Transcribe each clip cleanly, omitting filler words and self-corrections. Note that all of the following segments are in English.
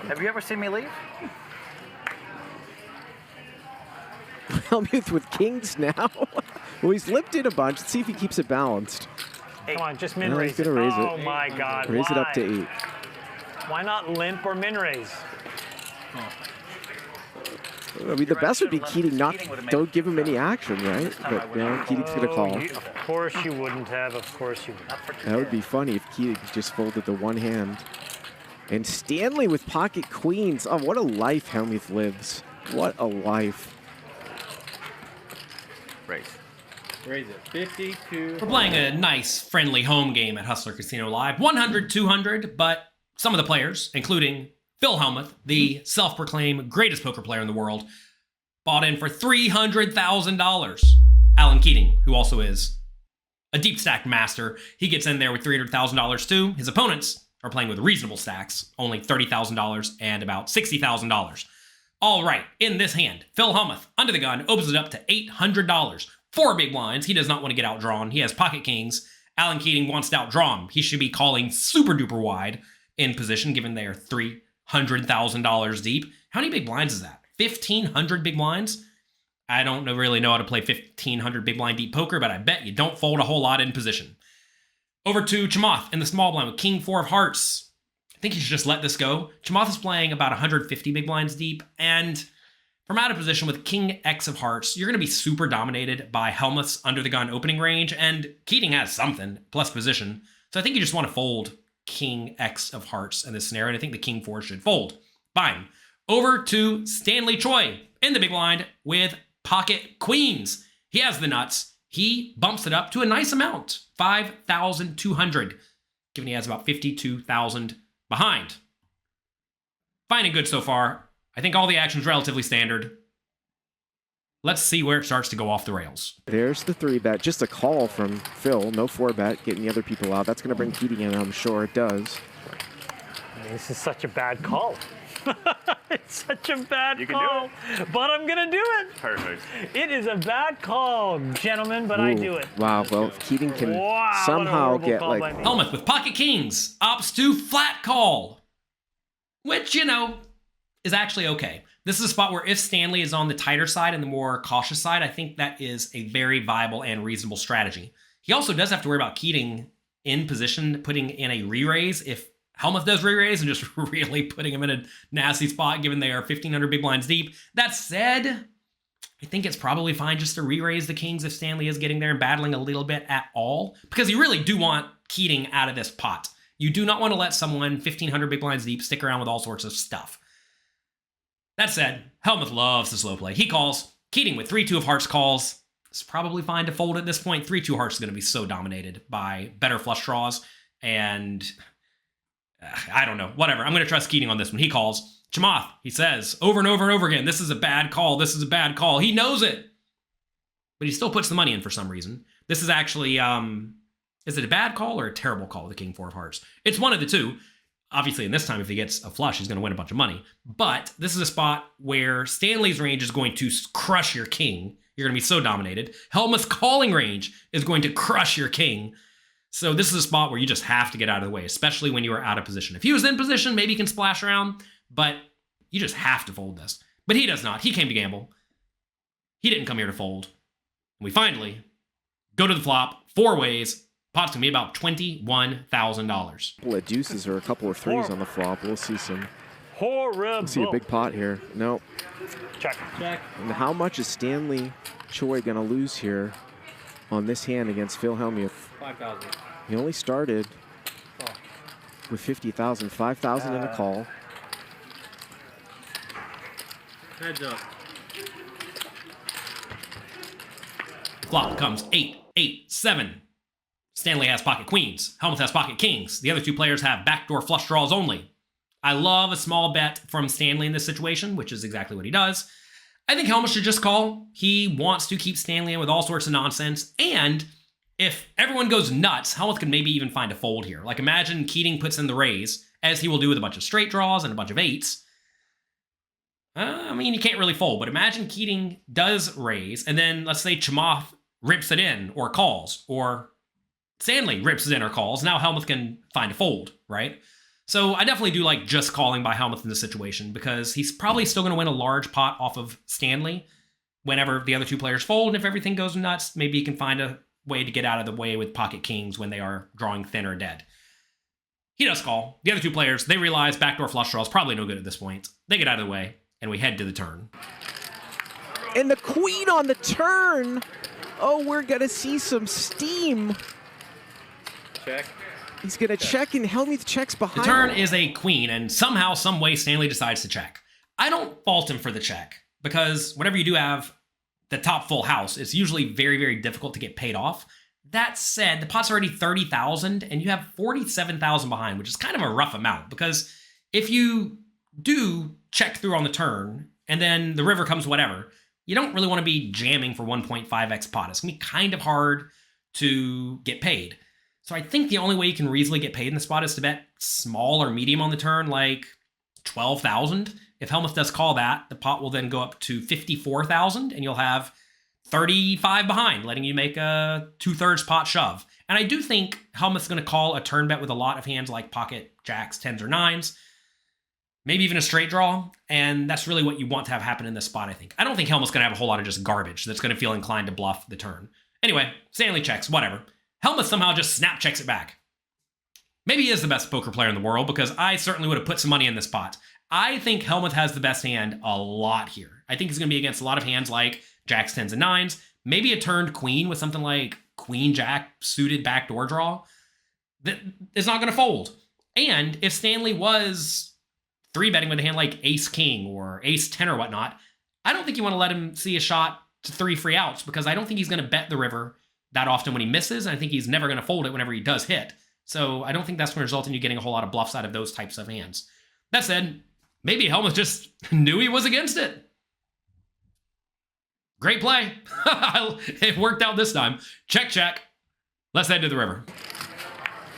Have you ever seen me leave? Hellmuth with kings now. Well, he's limped in a bunch. Let's see if he keeps it balanced. Come on, just min No, raise he's gonna raise it. Oh my God, Raise it up to why? 8. Why not limp or min raise? I mean, the best would be Keating not, don't give him any action, right? But, you know, Keating's gonna call. Of course you wouldn't have, of course you wouldn't. That would be funny if Keating just folded the one hand. And Stanley with pocket queens. Oh, what a life Hellmuth lives. What a life. Raise. Raise it. 52. We're playing a nice, friendly home game at Hustler Casino Live. 100, 200, but some of the players, including Phil Hellmuth, the self-proclaimed greatest poker player in the world, bought in for $300,000. Alan Keating, who also is a deep stack master, he gets in there with $300,000 too. His opponents are playing with reasonable stacks, only $30,000 and about $60,000. All right, in this hand, Phil Hellmuth, under the gun, opens it up to $800. 4 big blinds. He does not want to get outdrawn. He has pocket kings. Alan Keating wants to outdraw him. He should be calling super duper wide in position, given they are $300,000 deep. How many big blinds is that? 1,500 big blinds? I don't really know how to play 1,500 big blind deep poker, but I bet you don't fold a whole lot in position. Over to Chamath in the small blind with King 4 of hearts. I think you should just let this go. Chamath is playing about 150 big blinds deep, and from out of position with King X of hearts, you're going to be super dominated by Hellmuth's under the gun opening range, and Keating has something, plus position. So I think you just want to fold King X of hearts in this scenario, and I think the King 4 should fold. Fine. Over to Stanley Choi in the big blind with pocket queens. He has the nuts. He bumps it up to a nice amount, 5,200, given he has about 52,000 behind. Fine and good so far. I think all the action's relatively standard. Let's see where it starts to go off the rails. There's the 3-bet. Just a call from Phil. No 4-bet. Getting the other people out. That's going to bring Keating in, I'm sure it does. I mean, this is such a bad call. It's such a bad You can call, but I'm going to do it. Perfect. It is a bad call, gentlemen, but I do it. Wow, well, if Keating can Wow, what a somehow horrible get, call like, by me. Hellmuth with pocket kings opts to flat call, which, you know, is actually okay. This is a spot where if Stanley is on the tighter side and the more cautious side, I think that is a very viable and reasonable strategy. He also does have to worry about Keating in position, putting in a re-raise if Hellmuth does re-raise and just really putting him in a nasty spot given they are 1,500 big blinds deep. That said, I think it's probably fine just to re-raise the kings if Stanley is getting there and battling a little bit at all, because you really do want Keating out of this pot. You do not want to let someone 1,500 big blinds deep stick around with all sorts of stuff. That said, Hellmuth loves to slow play. He calls. Keating with 3-2 of hearts calls. It's probably fine to fold at this point. 3-2 hearts is going to be so dominated by better flush draws, and I don't know. Whatever. I'm going to trust Keating on this one. He calls. Chamath, he says over and over and over again, this is a bad call. This is a bad call. He knows it, but he still puts the money in for some reason. This is actually, is it a bad call or a terrible call with the King 4 of hearts? It's one of the two. Obviously, in this time, if he gets a flush, he's going to win a bunch of money. But this is a spot where Stanley's range is going to crush your king. You're going to be so dominated. Hellmuth's calling range is going to crush your king. So this is a spot where you just have to get out of the way, especially when you are out of position. If he was in position, maybe he can splash around, but you just have to fold this. But he does not. He came to gamble. He didn't come here to fold. And we finally go to the flop 4 ways. Pot's going to be about $21,000. A couple of deuces or a couple of 3s on the flop. We'll see some. Horrible. We'll see a big pot here. Nope. Check. Check. And how much is Stanley Choi going to lose here on this hand against Phil Hellmuth? 5,000. He only started with 50,000, 5,000 in a call. Heads up. Flop comes 8, 8, 7. Stanley has pocket queens. Hellmuth has pocket kings. The other two players have backdoor flush draws only. I love a small bet from Stanley in this situation, which is exactly what he does. I think Hellmuth should just call. He wants to keep Stanley in with all sorts of nonsense. And if everyone goes nuts, Hellmuth could maybe even find a fold here. Like imagine Keating puts in the raise, as he will do with a bunch of straight draws and a bunch of 8s. I mean, you can't really fold, but imagine Keating does raise, and then let's say Chamath rips it in or calls, or Stanley rips it in or calls. Now Hellmuth can find a fold, right? So I definitely do like just calling by Hellmuth in this situation because he's probably still going to win a large pot off of Stanley whenever the other two players fold. And if everything goes nuts, maybe he can find a way to get out of the way with pocket kings when they are drawing thin or dead. He does call. The other two players, they realize backdoor flush draw is probably no good at this point. They get out of the way, and we head to the turn. And the queen on the turn. Oh, we're going to see some steam. Check. He's going to check, and Hellmuth checks The behind. turn is a queen, and somehow, some way, Stanley decides to check. I don't fault him for the check, because whenever you do have the top full house, it's usually very, very difficult to get paid off. That said, the pot's already 30,000, and you have 47,000 behind, which is kind of a rough amount, because if you do check through on the turn, and then the river comes whatever, you don't really want to be jamming for 1.5x pot. It's going to be kind of hard to get paid. So I think the only way you can reasonably get paid in the spot is to bet small or medium on the turn, like 12,000. If Hellmuth does call that, the pot will then go up to 54,000, and you'll have 35 behind, letting you make a 2/3 pot shove. And I do think Hellmuth's going to call a turn bet with a lot of hands like pocket jacks, 10s, or 9s, maybe even a straight draw, and that's really what you want to have happen in this spot, I think. I don't think Hellmuth's going to have a whole lot of just garbage that's going to feel inclined to bluff the turn. Anyway, Stanley checks, whatever. Hellmuth somehow just snap checks it back. Maybe he is the best poker player in the world, because I certainly would have put some money in this pot. I think Hellmuth has the best hand a lot here. I think he's going to be against a lot of hands like jacks, 10s, and 9s. Maybe a turned queen with something like queen, jack, suited backdoor draw that is not going to fold. And if Stanley was 3-betting with a hand like ace king or ace 10 or whatnot, I don't think you want to let him see a shot to 3 free outs, because I don't think he's going to bet the river that often when he misses, and I think he's never going to fold it whenever he does hit. So I don't think that's going to result in you getting a whole lot of bluffs out of those types of hands. That said, maybe Hellmuth just knew he was against it. Great play. It worked out this time. Check, check. Let's head to the river.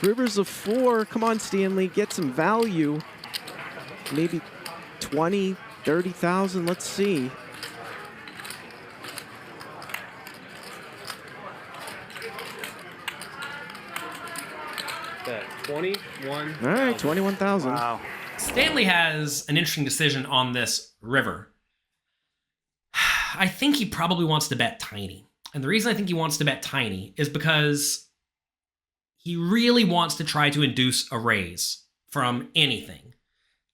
River's a 4. Come on, Stanley. Get some value. Maybe 20, 30,000. Let's see. That 21. All right, 21,000. Wow. Stanley has an interesting decision on this river. I think he probably wants to bet tiny. And the reason I think he wants to bet tiny is because he really wants to try to induce a raise from anything.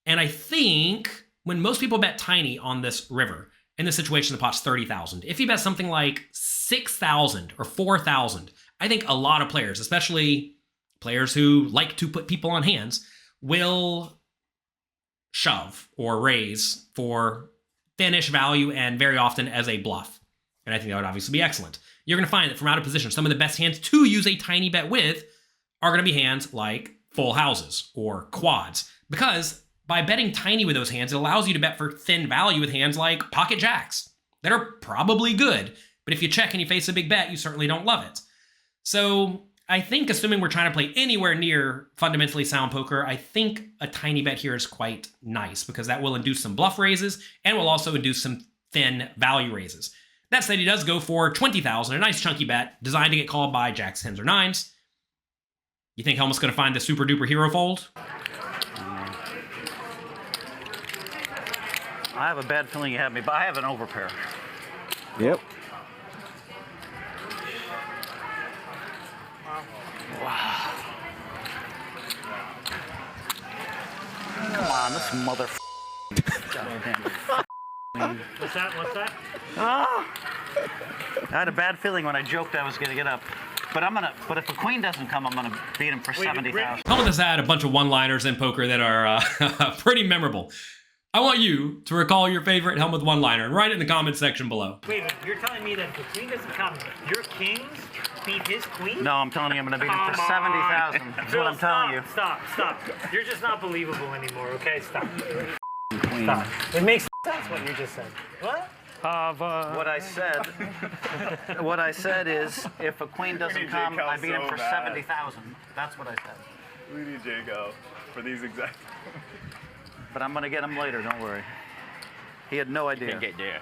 And I think when most people bet tiny on this river, in this situation, the pot's 30,000. If he bets something like 6,000 or 4,000, I think a lot of players, especially players who like to put people on hands, will shove or raise for thin-ish value and very often as a bluff. And I think that would obviously be excellent. You're going to find that from out of position, some of the best hands to use a tiny bet with are going to be hands like full houses or quads, because by betting tiny with those hands, it allows you to bet for thin value with hands like pocket jacks that are probably good, but if you check and you face a big bet, you certainly don't love it. So I think, assuming we're trying to play anywhere near fundamentally sound poker, I think a tiny bet here is quite nice, because that will induce some bluff raises and will also induce some thin value raises. That said, he does go for 20,000, a nice chunky bet designed to get called by jacks, 10s, or 9s. You think Hellmuth's going to find the super duper hero fold? I have a bad feeling you have me, but I have an overpair. Yep. Wow. Come on, this mother. What's that? What's that? Ah! I had a bad feeling when I joked I was going to get up. But if a queen doesn't come, I'm going to beat him for 70,000. Hellmuth has had a bunch of one-liners in poker that are pretty memorable. I want you to recall your favorite Hellmuth one-liner and write it in the comment section below. Wait, you're telling me that if the queen doesn't come, your kings beat his queen? No, I'm telling you I'm going to beat him for 70,000. That's what I'm telling you. Stop. You're just not believable anymore, okay? Stop. Queen. Stop. It makes sense what you just said. What? What I said is, if a queen doesn't come, I beat him for 70,000. That's what I said. We need Jago for these exact. But I'm gonna get him later. Don't worry. He had no idea. Can't get there.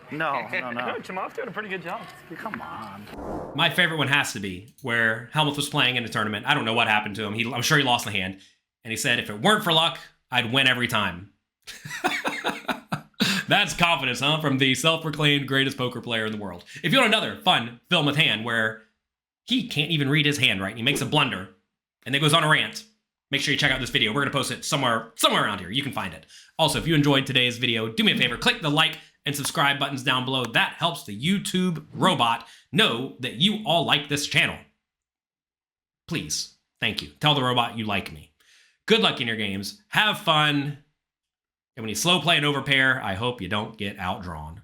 No. Chamath's doing a pretty good job. Come on. My favorite one has to be where Hellmuth was playing in a tournament. I don't know what happened to him. I'm sure he lost the hand. And he said, if it weren't for luck, I'd win every time. That's confidence, huh? From the self-proclaimed greatest poker player in the world. If you want another fun film with hand where he can't even read his hand right and he makes a blunder and then goes on a rant, make sure you check out this video. We're going to post it somewhere around here. You can find it. Also, if you enjoyed today's video, do me a favor, click the like and subscribe buttons down below. That helps the YouTube robot know that you all like this channel. Please. Thank you. Tell the robot you like me. Good luck in your games. Have fun. And when you slow play and overpair, I hope you don't get outdrawn.